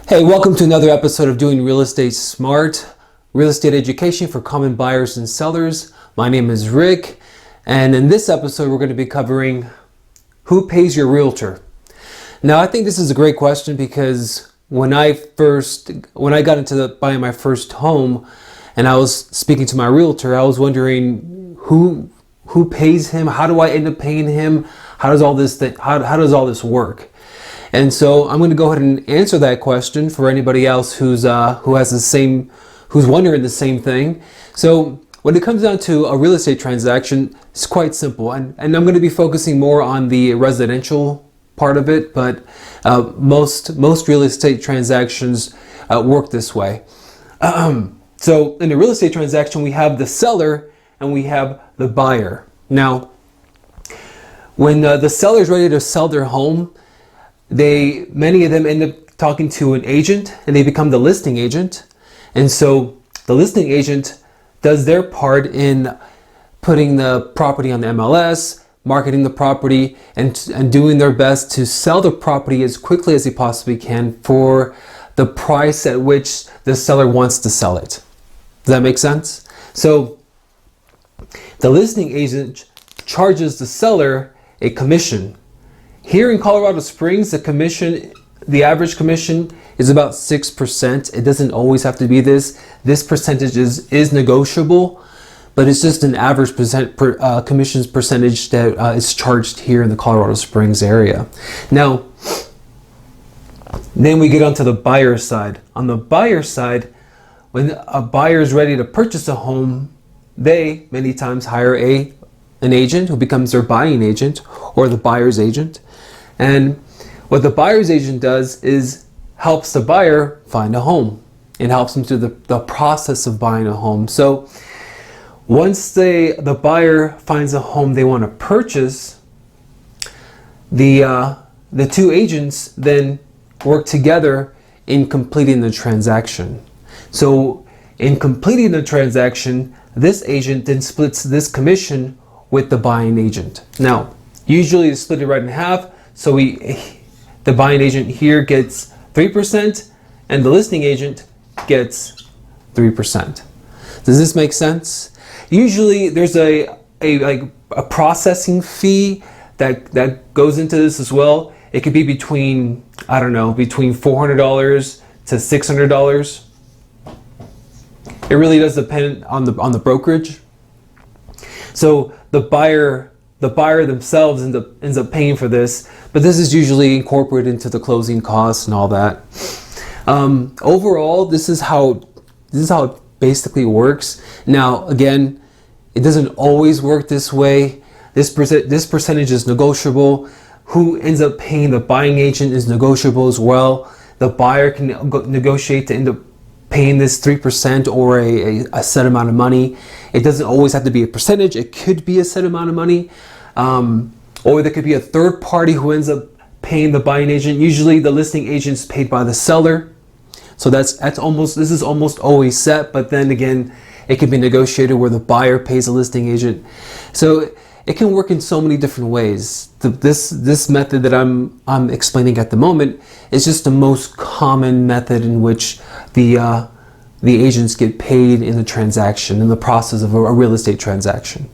Hey, welcome to another episode of Doing Real Estate Smart, real estate education for common buyers and sellers. My name is Rick, and in this episode we're going to be covering who pays your realtor. Now, I think this is a great question because when I got into buying my first home and I was speaking to my realtor, I was wondering who pays him? How do I end up paying him? How does all this work? And so I'm going to go ahead and answer that question for anybody else who's wondering the same thing. So when it comes down to a real estate transaction, it's quite simple, and I'm going to be focusing more on the residential part of it, but most real estate transactions work this way. So in a real estate transaction, we have the seller and we have the buyer. Now, when the seller is ready to sell their home, many of them end up talking to an agent and they become the listing agent. And so the listing agent does their part in putting the property on the MLS, marketing the property, and doing their best to sell the property as quickly as they possibly can for the price at which the seller wants to sell it. Does that make sense? So the listing agent charges the seller a commission. Here in Colorado Springs, the average commission is about 6%. It doesn't always have to be this. This percentage is negotiable, but it's just an average commissions percentage that is charged here in the Colorado Springs area. Now, then we get onto the buyer side. On the buyer side, when a buyer is ready to purchase a home, they many times hire an agent who becomes their buying agent or the buyer's agent. And what the buyer's agent does is helps the buyer find a home and helps them through the process of buying a home. So once the buyer finds a home they want to purchase, the two agents then work together in completing the transaction. So in completing the transaction, this agent then splits this commission with the buying agent. Now, usually it's split it right in half. So the buying agent here gets 3% and the listing agent gets 3%. Does this make sense? Usually there's a processing fee that goes into this as well. It could be between $400 to $600. It really does depend on the brokerage. So the buyer themselves ends up paying for this, but this is usually incorporated into the closing costs and all that. Overall, this is how it basically works. Now, again, it doesn't always work this way. This percentage is negotiable. Who ends up paying the buying agent is negotiable as well. The buyer can negotiate to end up paying this 3% or a set amount of money. It doesn't always have to be a percentage. It could be a set amount of money. Or there could be a third party who ends up paying the buying agent. Usually the listing agent is paid by the seller. So this is almost always set, but then again, it can be negotiated where the buyer pays the listing agent. So it can work in so many different ways. This method that I'm explaining at the moment is just the most common method in which the agents get paid in the transaction, in the process of a real estate transaction.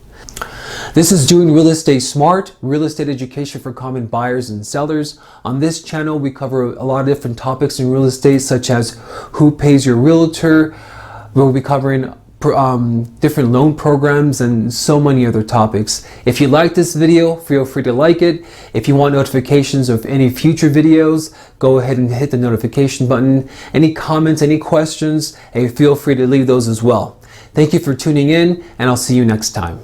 This is Doing Real Estate Smart, real estate education for common buyers and sellers. On this channel, we cover a lot of different topics in real estate, such as who pays your realtor. We'll be covering different loan programs and so many other topics. If you like this video, feel free to like it. If you want notifications of any future videos, go ahead and hit the notification button. Any comments, any questions, feel free to leave those as well. Thank you for tuning in, and I'll see you next time.